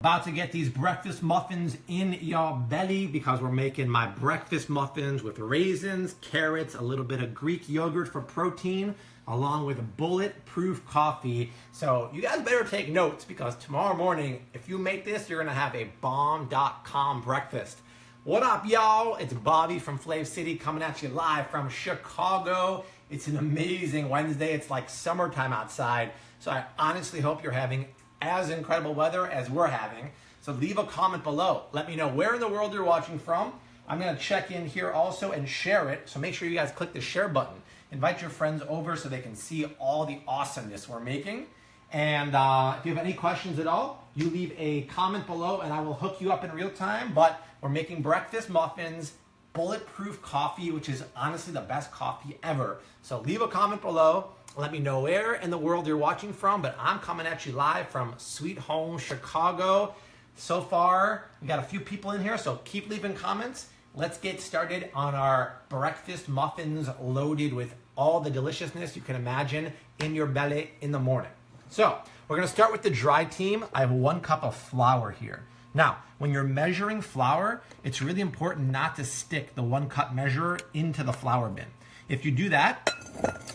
About to get these breakfast muffins in your belly because we're making my breakfast muffins with raisins, carrots, a little bit of Greek yogurt for protein, along with bulletproof coffee. So you guys better take notes because tomorrow morning, if you make this, you're gonna have a bomb.com breakfast. What up, y'all? It's Bobby from FlavCity coming at you live from Chicago. It's an amazing Wednesday. It's like summertime outside. So I honestly hope you're having as incredible weather as we're having. So leave a comment below. Let me know where in the world you're watching from. I'm gonna check in here also and share it. So make sure you guys click the share button. Invite your friends over so they can see all the awesomeness we're making. And if you have any questions at all, you leave a comment below and I will hook you up in real time. But we're making breakfast muffins, bulletproof coffee, which is honestly the best coffee ever. So leave a comment below. Let me know where in the world you're watching from, but I'm coming at you live from Sweet Home, Chicago. So far, we got a few people in here, so keep leaving comments. Let's get started on our breakfast muffins loaded with all the deliciousness you can imagine in your belly in the morning. So we're gonna start with the dry team. I have 1 cup of flour here. Now, when you're measuring flour, it's really important not to stick the 1 cup measure into the flour bin. If you do that,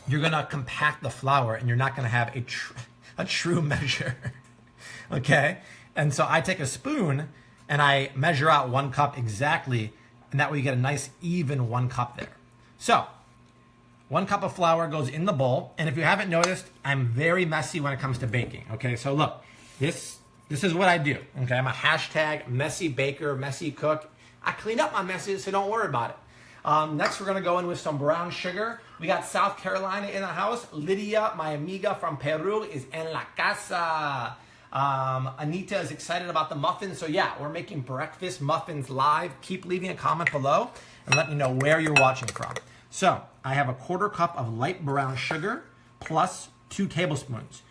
you're gonna compact the flour and you're not gonna have a true measure, okay? And so I take a spoon and I measure out 1 cup exactly, and that way you get a nice even 1 cup there. So 1 cup of flour goes in the bowl, and if you haven't noticed, I'm very messy when it comes to baking, okay? So look, this is what I do, okay? I'm a hashtag messy baker, messy cook. I clean up my messes, so don't worry about it. Next, we're gonna go in with some brown sugar. We got South Carolina in the house. Lydia, my amiga from Peru, is en la casa. Anita is excited about the muffins. So yeah, we're making breakfast muffins live. Keep leaving a comment below and let me know where you're watching from. So I have a 1/4 cup of light brown sugar plus 2 tablespoons.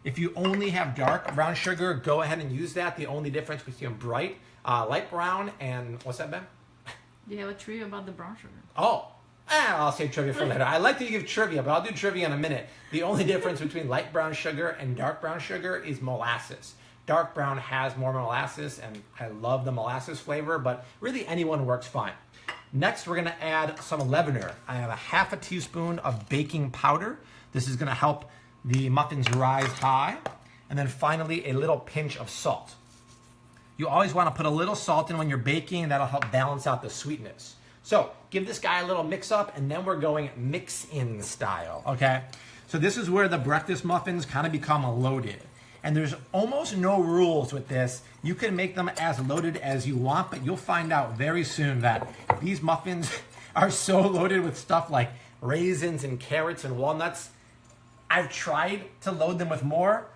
If you only have dark brown sugar, go ahead and use that. The only difference between light brown and, what's that, Ben? Do you have a trivia about the brown sugar? Oh, I'll save trivia for later. I like to give trivia, but I'll do trivia in a minute. The only difference between light brown sugar and dark brown sugar is molasses. Dark brown has more molasses, and I love the molasses flavor, but really anyone works fine. Next, we're gonna add some leavener. I have a 1/2 teaspoon of baking powder. This is gonna help the muffins rise high. And then finally, a little pinch of salt. You always want to put a little salt in when you're baking, and that'll help balance out the sweetness. So give this guy a little mix up, and then we're going mix-in style, okay? So this is where the breakfast muffins kind of become loaded. And there's almost no rules with this. You can make them as loaded as you want, but you'll find out very soon that these muffins are so loaded with stuff like raisins and carrots and walnuts. I've tried to load them with more.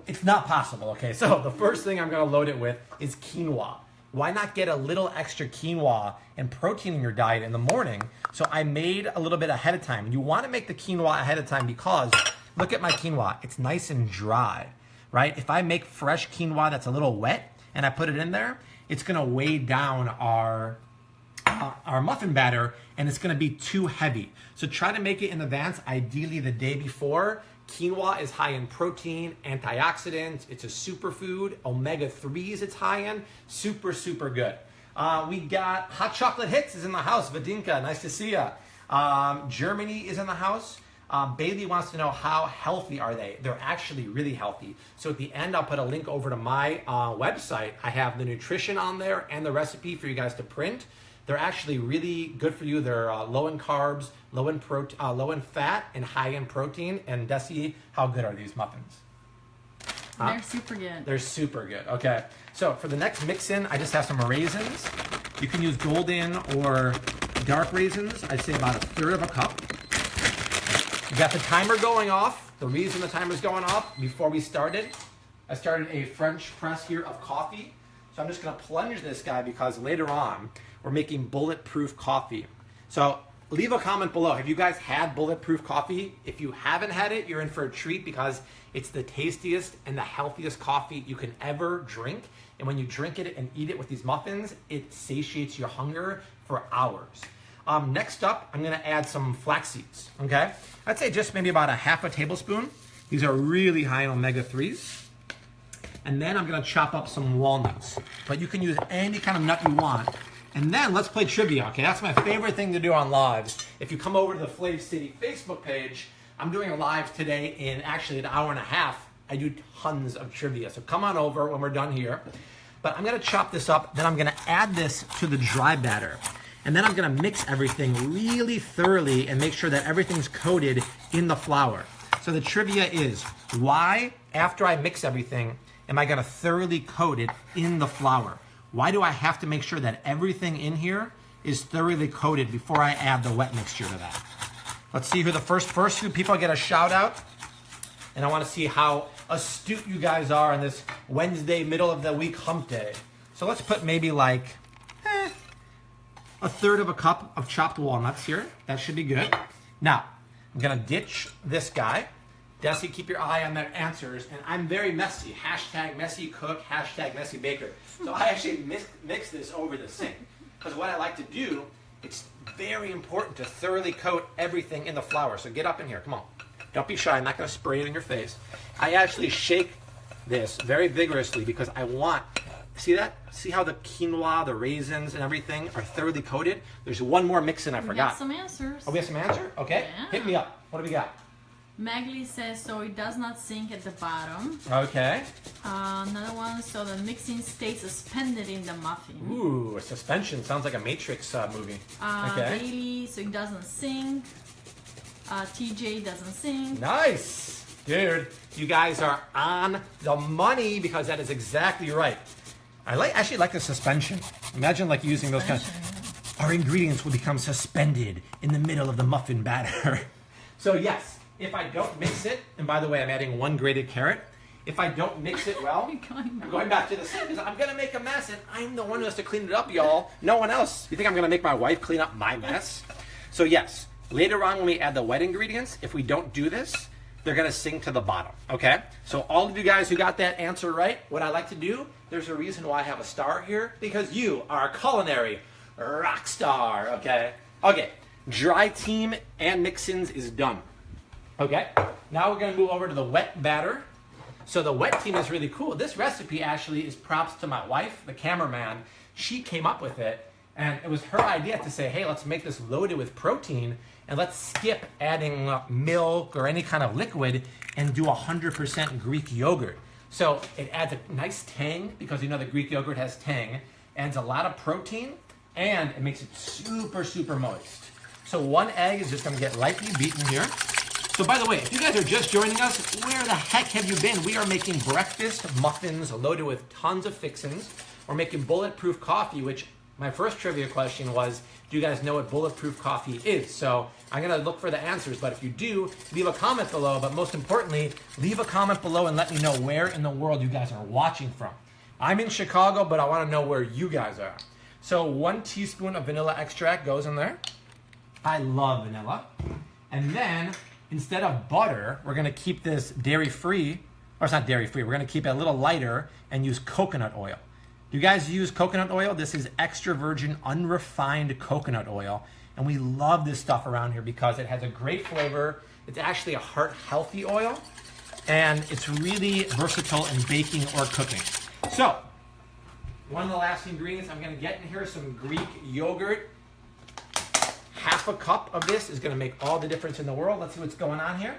It's not possible, okay? So the first thing I'm gonna load it with is quinoa. Why not get a little extra quinoa and protein in your diet in the morning? So I made a little bit ahead of time. You wanna make the quinoa ahead of time because look at my quinoa, it's nice and dry, right? If I make fresh quinoa that's a little wet and I put it in there, it's gonna weigh down our muffin batter and it's gonna be too heavy. So try to make it in advance, ideally the day before. Quinoa is high in protein, antioxidants, it's a superfood, omega-3s it's high in, super, super good. We got Hot Chocolate Hits is in the house, Vadinka, nice to see ya. Germany is in the house. Bailey wants to know how healthy are they? They're actually really healthy. So at the end, I'll put a link over to my website. I have the nutrition on there and the recipe for you guys to print. They're actually really good for you. They're low in carbs, low in fat, and high in protein. And Desi, how good are these muffins? They're super good. They're super good. Okay. So for the next mix-in, I just have some raisins. You can use golden or dark raisins. I'd say about 1/3 cup. We got the timer going off. The reason the timer's going off, before we started, I started a French press here of coffee. So I'm just gonna plunge this guy because later on, we're making bulletproof coffee. So leave a comment below. Have you guys had bulletproof coffee? If you haven't had it, you're in for a treat because it's the tastiest and the healthiest coffee you can ever drink. And when you drink it and eat it with these muffins, it satiates your hunger for hours. Next up, I'm gonna add some flax seeds, okay? I'd say just maybe about a 1/2 tablespoon. These are really high in omega-3s. And then I'm gonna chop up some walnuts. But you can use any kind of nut you want. And then let's play trivia, okay? That's my favorite thing to do on lives. If you come over to the FlavCity Facebook page, I'm doing a live today in actually an hour and a half. I do tons of trivia. So come on over when we're done here. But I'm gonna chop this up, then I'm gonna add this to the dry batter. And then I'm gonna mix everything really thoroughly and make sure that everything's coated in the flour. So the trivia is, why, after I mix everything, am I gonna thoroughly coat it in the flour? Why do I have to make sure that everything in here is thoroughly coated before I add the wet mixture to that? Let's see who the first few people get a shout out. And I wanna see how astute you guys are on this Wednesday, middle of the week hump day. So let's put maybe like a third of a cup of chopped walnuts here. That should be good. Now, I'm gonna ditch this guy. Desi, keep your eye on their answers. And I'm very messy. Hashtag messy cook, hashtag messy baker. So I actually mix this over the sink. Because what I like to do, it's very important to thoroughly coat everything in the flour. So get up in here, come on. Don't be shy, I'm not gonna spray it in your face. I actually shake this very vigorously because I want, see that? See how the quinoa, the raisins and everything are thoroughly coated? There's one more mix in I forgot. We have some answers. Oh, we have some answer? Okay, Yeah. Hit me up. What do we got? Magli says, so it does not sink at the bottom. Okay. Another one, so the mixing stays suspended in the muffin. Ooh, a suspension. Sounds like a Matrix movie. Okay. Daily, so it doesn't sink. TJ doesn't sink. Nice. Dude, you guys are on the money because that is exactly right. I actually like the suspension. Imagine like using those kinds. Our ingredients will become suspended in the middle of the muffin batter. So yes, if I don't mix it, and by the way, I'm adding 1 grated carrot. If I don't mix it well, I'm going back to the sink because I'm gonna make a mess and I'm the one who has to clean it up, y'all. No one else. You think I'm gonna make my wife clean up my mess? So yes, later on when we add the wet ingredients, if we don't do this, they're gonna sink to the bottom, okay? So all of you guys who got that answer right, what I like to do, there's a reason why I have a star here, because you are a culinary rock star, okay? Okay, dry team and mix-ins is done. Okay, now we're gonna move over to the wet batter. So the wet team is really cool. This recipe actually is props to my wife, the cameraman. She came up with it, and it was her idea to say, hey, let's make this loaded with protein, and let's skip adding milk or any kind of liquid and do 100% Greek yogurt. So it adds a nice tang, because you know the Greek yogurt has tang, adds a lot of protein, and it makes it super, super moist. So 1 egg is just gonna get lightly beaten here. So by the way, if you guys are just joining us, where the heck have you been? We are making breakfast muffins loaded with tons of fixins. We're making bulletproof coffee, which my first trivia question was, do you guys know what bulletproof coffee is? So I'm gonna look for the answers, but if you do, leave a comment below, but most importantly, leave a comment below and let me know where in the world you guys are watching from. I'm in Chicago, but I wanna know where you guys are. So 1 teaspoon of vanilla extract goes in there. I love vanilla. And then, instead of butter, we're gonna keep this dairy-free, or it's not dairy-free, we're gonna keep it a little lighter and use coconut oil. Do you guys use coconut oil? This is extra virgin, unrefined coconut oil. And we love this stuff around here because it has a great flavor. It's actually a heart-healthy oil. And it's really versatile in baking or cooking. So, one of the last ingredients I'm gonna get in here is some Greek yogurt. Half a cup of this is gonna make all the difference in the world. Let's see what's going on here.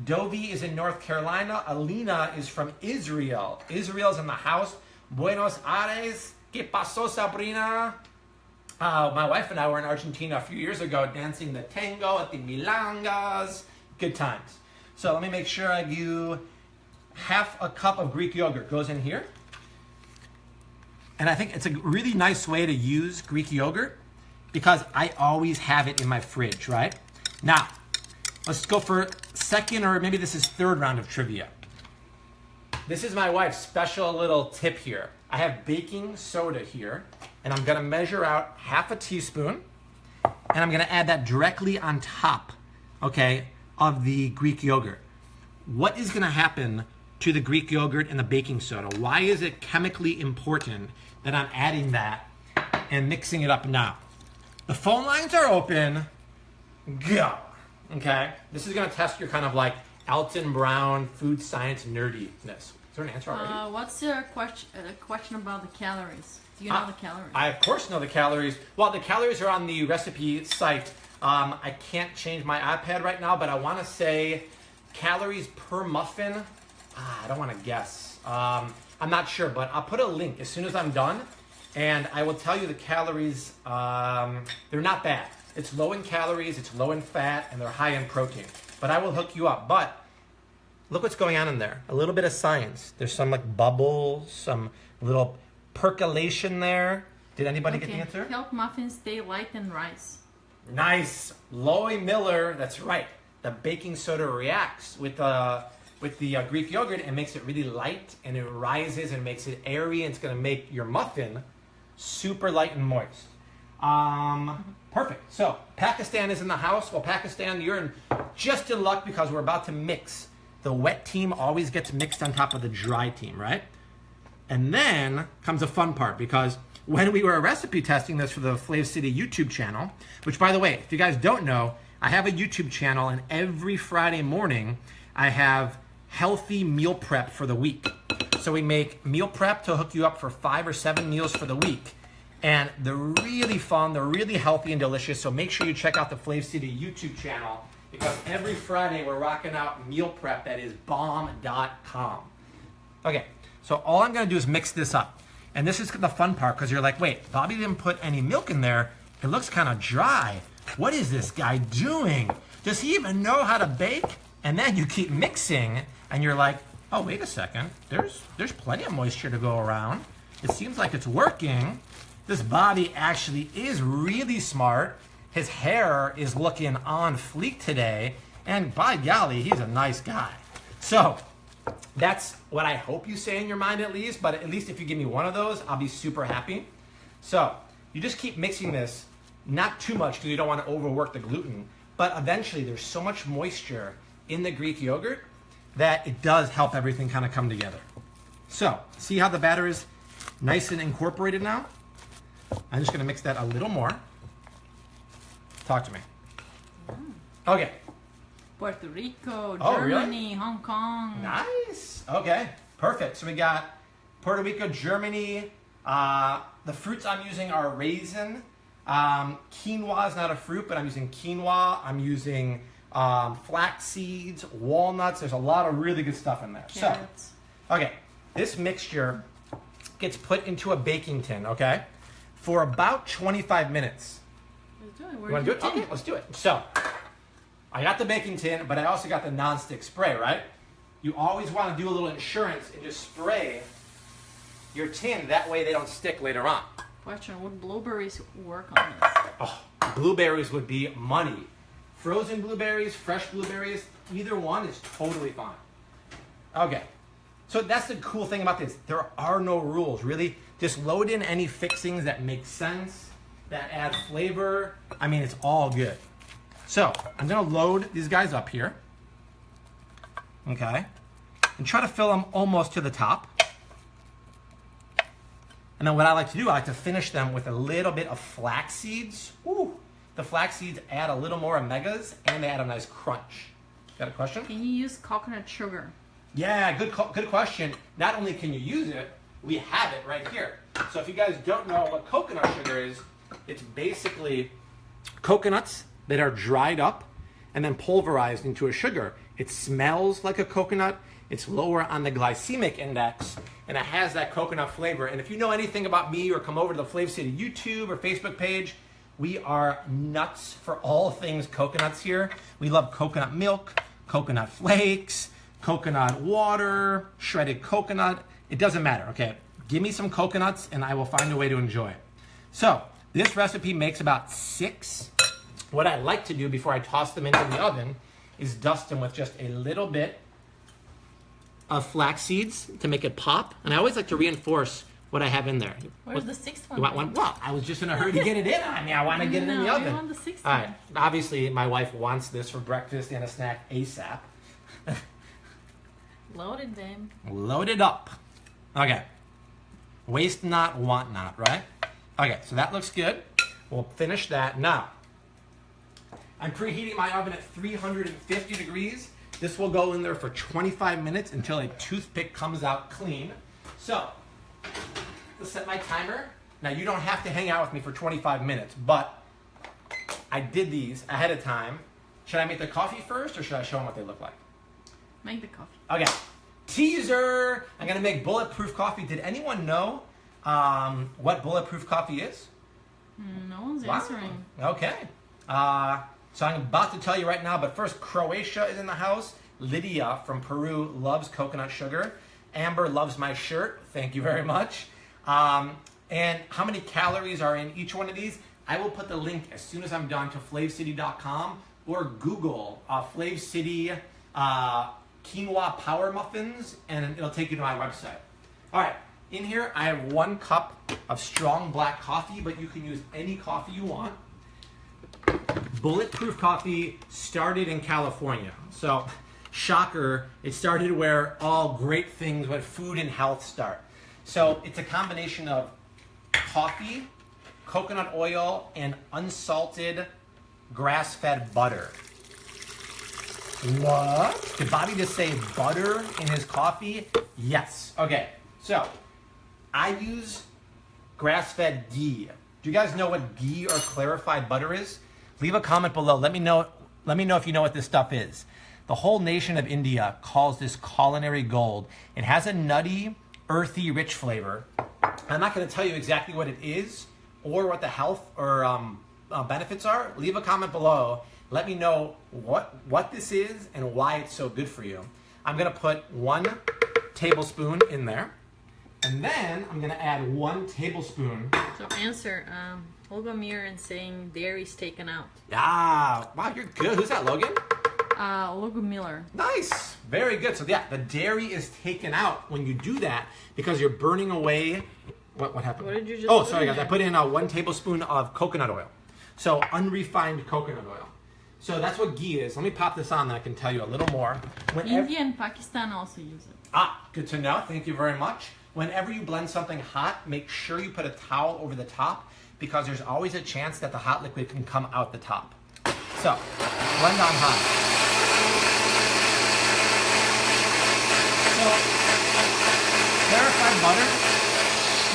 Dovi is in North Carolina. Alina is from Israel. Israel's in the house. Buenos Aires. ¿Qué pasó, Sabrina? My wife and I were in Argentina a few years ago dancing the tango at the Milangas. Good times. So let me make sure I do half a cup of Greek yogurt goes in here. And I think it's a really nice way to use Greek yogurt because I always have it in my fridge, right? Now, let's go for second, or maybe this is 3rd round of trivia. This is my wife's special little tip here. I have baking soda here, and I'm gonna measure out half a teaspoon, and I'm gonna add that directly on top, okay, of the Greek yogurt. What is gonna happen to the Greek yogurt and the baking soda? Why is it chemically important that I'm adding that and mixing it up now? The phone lines are open. Go. Okay? This is gonna test your kind of like Alton Brown food science nerdiness. there an answer already? What's your question about the calories? Do you know the calories? I of course know the calories. Well, the calories are on the recipe site. I can't change my iPad right now, but I want to say calories per muffin. I don't want to guess. I'm not sure, but I'll put a link as soon as I'm done, and I will tell you the calories. They're not bad. It's low in calories, it's low in fat, and they're high in protein. But I will hook you up. But look what's going on in there. A little bit of science. There's some like bubbles, some little percolation there. Did anybody get the answer? Help muffins stay light and rise. Nice. Loy Miller, that's right. The baking soda reacts with the Greek yogurt and makes it really light, and it rises and makes it airy, and it's going to make your muffin super light and moist. Perfect. So Pakistan is in the house. Well, Pakistan, you're just in luck because we're about to mix. The wet team always gets mixed on top of the dry team, right? And then comes the fun part, because when we were recipe testing this for the FlavCity YouTube channel, which, by the way, if you guys don't know, I have a YouTube channel, and every Friday morning I have healthy meal prep for the week. So we make meal prep to hook you up for 5 or 7 meals for the week. And they're really fun, they're really healthy and delicious, so make sure you check out the FlavCity YouTube channel, because every Friday we're rocking out meal prep that is bomb.com. Okay, so all I'm gonna do is mix this up. And this is the fun part, because you're like, wait, Bobby didn't put any milk in there. It looks kind of dry. What is this guy doing? Does he even know how to bake? And then you keep mixing, and you're like, oh, wait a second. There's plenty of moisture to go around. It seems like it's working. This Bobby actually is really smart. His hair is looking on fleek today, and by golly, he's a nice guy. So that's what I hope you say in your mind, at least, but at least if you give me one of those, I'll be super happy. So you just keep mixing this, not too much because you don't want to overwork the gluten, but eventually there's so much moisture in the Greek yogurt that it does help everything kind of come together. So see how the batter is nice and incorporated now? I'm just going to mix that a little more. Talk to me. Okay. Puerto Rico, Oh, Germany, really? Hong Kong. Nice. Okay, perfect. So we got Puerto Rico, Germany. The fruits I'm using are raisin. Quinoa is not a fruit, but I'm using quinoa. I'm using flax seeds, walnuts. There's a lot of really good stuff in there. Carrots. So, okay, this mixture gets put into a baking tin, okay, for about 25 minutes. Let's do it. You want to do it? Okay, let's do it. So, I got the baking tin, but I also got the non-stick spray, right? You always want to do a little insurance and just spray your tin. That way they don't stick later on. Question, would blueberries work on this? Oh, blueberries would be money. Frozen blueberries, fresh blueberries, either one is totally fine. Okay, so that's the cool thing about this. There are no rules, really. Just load in any fixings that make sense, that add flavor. I mean, it's all good. So I'm gonna load these guys up here, okay, and try to fill them almost to the top. And then what I like to do, I like to finish them with a little bit of flax seeds. Ooh, the flax seeds add a little more omegas, and they add a nice crunch. Got a question? Can you use coconut sugar? Yeah, good question. Not only can you use it, we have it right here. So if you guys don't know what coconut sugar is, it's basically coconuts that are dried up and then pulverized into a sugar. It smells like a coconut. It's lower on the glycemic index, and it has that coconut flavor. And if you know anything about me or come over to the FlavCity YouTube or Facebook page, we are nuts for all things coconuts here. We love coconut milk, coconut flakes, coconut water, shredded coconut. It doesn't matter, okay? Give me some coconuts and I will find a way to enjoy it. So this recipe makes about 6. What I like to do before I toss them into the oven is dust them with just a little bit of flax seeds to make it pop. And I always like to reinforce what I have in there. Where's the 6th one? You want one? Well, I was just in a hurry to get it in on me. I want to get it in the oven. We want the 6th All right. one. Obviously, my wife wants this for breakfast and a snack ASAP. Loaded them. Load it up. Okay. Waste not, want not, right? Okay, so that looks good. We'll finish that now. I'm preheating my oven at 350 degrees This will go in there for 25 minutes until a toothpick comes out clean. So, let's set my timer. Now, you don't have to hang out with me for 25 minutes, but I did these ahead of time. Should I make the coffee first, or should I show them what they look like? Make the coffee. Okay. Teaser! I'm going to make bulletproof coffee. Did anyone know what bulletproof coffee is? No one's answering. Okay. So I'm about to tell you right now, but first, Croatia is in the house. Lydia from Peru loves coconut sugar. Amber loves my shirt. Thank you very much. And how many calories are in each one of these? I will put the link as soon as I'm done to FlavCity.com or Google FlavCity quinoa power muffins, and it'll take you to my website. All right. In here, I have 1 cup of strong black coffee, but you can use any coffee you want. Bulletproof coffee started in California. So, shocker, it started where all great things with food and health start. So, it's a combination of coffee, coconut oil, and unsalted grass-fed butter. What? Did Bobby just say butter in his coffee? Yes. Okay, so I use grass-fed ghee. Do you guys know what ghee or clarified butter is? Leave a comment below. Let me know if you know what this stuff is. The whole nation of India calls this culinary gold. It has a nutty, earthy, rich flavor. I'm not going to tell you exactly what it is or what the health or benefits are. Leave a comment below. Let me know what this is and why it's so good for you. I'm going to put 1 tablespoon in there. And then I'm going to add 1 tablespoon. So answer, Olga Mir saying dairy's taken out. Ah, wow, you're good. Who's that, Logan? Olga Miller. Nice. Very good. So yeah, the dairy is taken out when you do that because you're burning away. What happened? What did you just Oh, put sorry in guys. I there? put in 1 tablespoon of coconut oil. So unrefined coconut oil. So that's what ghee is. Let me pop this on and I can tell you a little more. India and Pakistan also use it. Ah, good to know. Thank you very much. Whenever you blend something hot, make sure you put a towel over the top because there's always a chance that the hot liquid can come out the top. So, blend on high. So, clarified butter,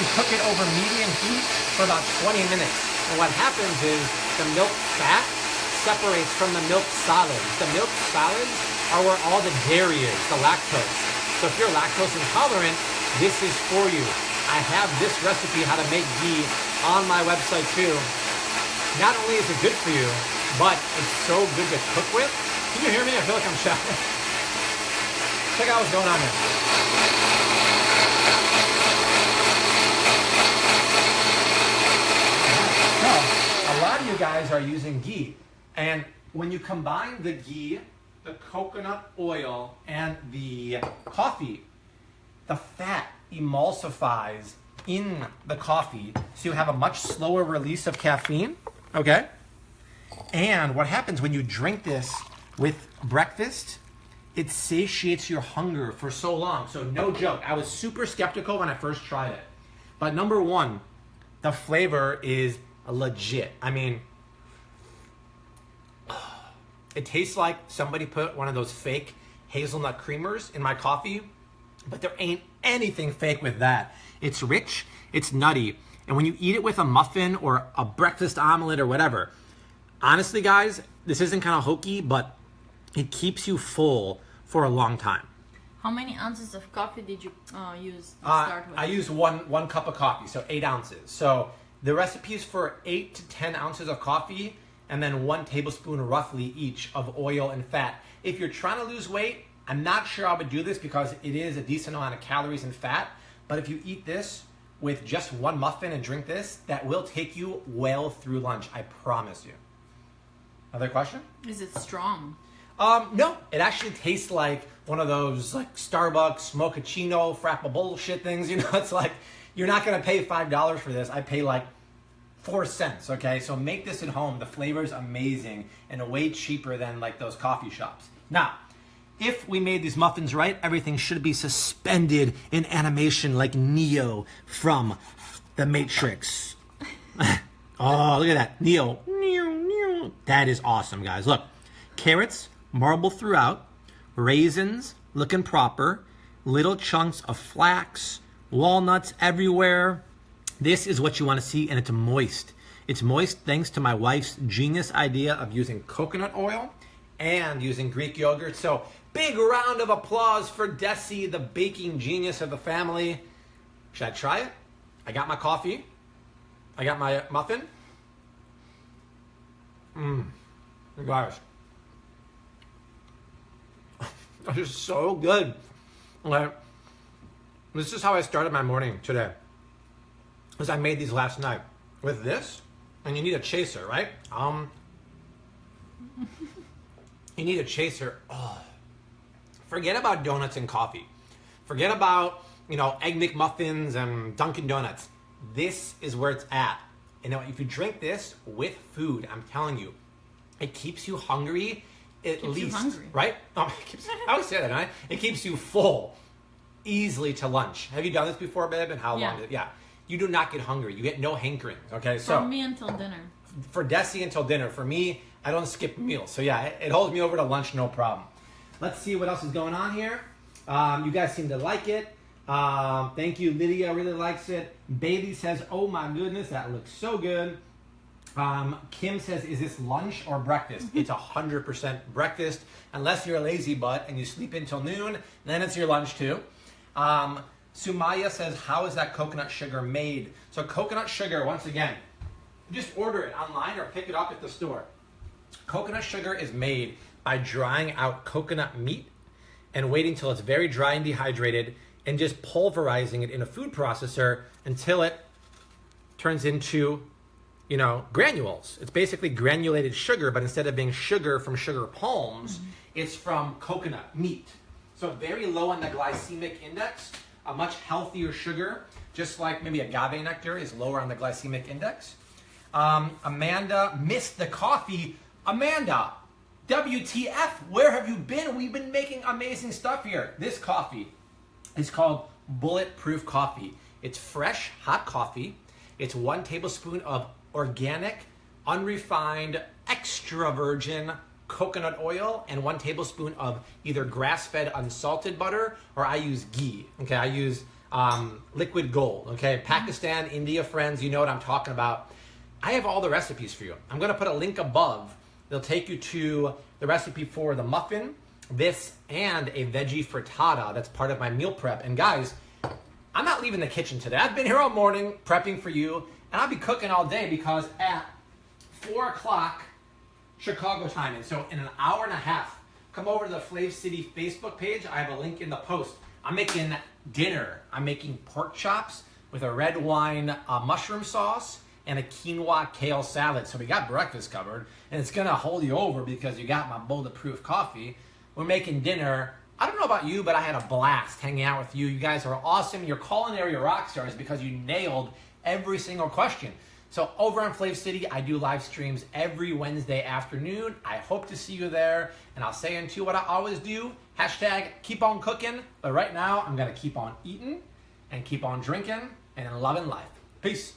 you cook it over medium heat for about 20 minutes. And what happens is the milk fat separates from the milk solids. The milk solids are where all the dairy is, the lactose. So if you're lactose intolerant, this is for you. I have this recipe, how to make ghee, on my website too. Not only is it good for you, but it's so good to cook with. Can you hear me? I feel like I'm shouting. Check out what's going on here. So, a lot of you guys are using ghee. And when you combine the ghee, the coconut oil, and the coffee, the fat emulsifies in the coffee, so you have a much slower release of caffeine, okay? And what happens when you drink this with breakfast, it satiates your hunger for so long. So no joke, I was super skeptical when I first tried it. But number 1, the flavor is legit. I mean, it tastes like somebody put one of those fake hazelnut creamers in my coffee, but there ain't anything fake with that. It's rich, it's nutty, and when you eat it with a muffin or a breakfast omelet or whatever, honestly, guys, this isn't kind of hokey, but it keeps you full for a long time. How many ounces of coffee did you use to start with? I use one cup of coffee, so 8 ounces. So the recipe is for 8 to 10 ounces of coffee, and then 1 tablespoon roughly each of oil and fat. If you're trying to lose weight, I'm not sure I would do this because it is a decent amount of calories and fat, but if you eat this with just 1 muffin and drink this, that will take you well through lunch, I promise you. Other question? Is it strong? No, it actually tastes like one of those like Starbucks mochaccino frappa bullshit things. You know, it's like you're not gonna pay $5 for this. I pay like 4 cents. Okay, so make this at home. The flavor is amazing and way cheaper than like those coffee shops. Now, if we made these muffins right, everything should be suspended in animation like Neo from The Matrix. Oh, look at that, Neo. That is awesome, guys. Look, carrots, marbled throughout, raisins, looking proper, little chunks of flax, walnuts everywhere. This is what you want to see, and it's moist. It's moist thanks to my wife's genius idea of using coconut oil and using Greek yogurt. So big round of applause for Desi, the baking genius of the family. Should I try it? I got my coffee. I got my muffin. Guys, that is so good. Like, this is how I started my morning today. Because I made these last night with this, and you need a chaser, right? You need a chaser. Oh, forget about donuts and coffee. Forget about, Egg McMuffins and Dunkin' Donuts. This is where it's at. And if you drink this with food, I'm telling you, it keeps you hungry at least, you hungry. Right? I always say that, right? It keeps you full easily to lunch. Have you done this before, babe? And how long did it? Yeah. You do not get hungry. You get no hankering. Okay, so for me until dinner. For Desi until dinner. For me, I don't skip meals. So yeah, it holds me over to lunch, no problem. Let's see what else is going on here. You guys seem to like it. Thank you, Lydia really likes it. Bailey says, "Oh my goodness, that looks so good." Kim says, "Is this lunch or breakfast?" It's 100% breakfast, unless you're a lazy butt and you sleep until noon. Then it's your lunch too. Sumaya says, "How is that coconut sugar made?" So coconut sugar, once again, just order it online or pick it up at the store. Coconut sugar is made by drying out coconut meat and waiting till it's very dry and dehydrated and just pulverizing it in a food processor until it turns into, granules. It's basically granulated sugar, but instead of being sugar from sugar palms, it's from coconut meat. So very low on the glycemic index, a much healthier sugar, just like maybe agave nectar is lower on the glycemic index. Amanda missed the coffee. Amanda, WTF, where have you been? We've been making amazing stuff here. This coffee is called Bulletproof Coffee. It's fresh, hot coffee. It's 1 tablespoon of organic, unrefined, extra virgin coconut oil and 1 tablespoon of either grass-fed unsalted butter, or I use ghee. Okay, I use liquid gold. Okay, Pakistan, India friends, you know what I'm talking about. I have all the recipes for you. I'm gonna put a link above. They'll take you to the recipe for the muffin, this, and a veggie frittata that's part of my meal prep. And guys, I'm not leaving the kitchen today. I've been here all morning prepping for you, and I'll be cooking all day because at 4 o'clock Chicago time, and so in an hour and a half, come over to the FlavCity Facebook page. I have a link in the post. I'm making dinner. I'm making pork chops with a red wine mushroom sauce and a quinoa kale salad. So we got breakfast covered, and it's gonna hold you over because you got my bulletproof coffee. We're making dinner. I don't know about you, but I had a blast hanging out with you. You guys are awesome. You're culinary rock stars because you nailed every single question. So over on FlavCity, I do live streams every Wednesday afternoon. I hope to see you there. And I'll say into what I always do, hashtag keep on cooking. But right now, I'm gonna keep on eating and keep on drinking and loving life. Peace.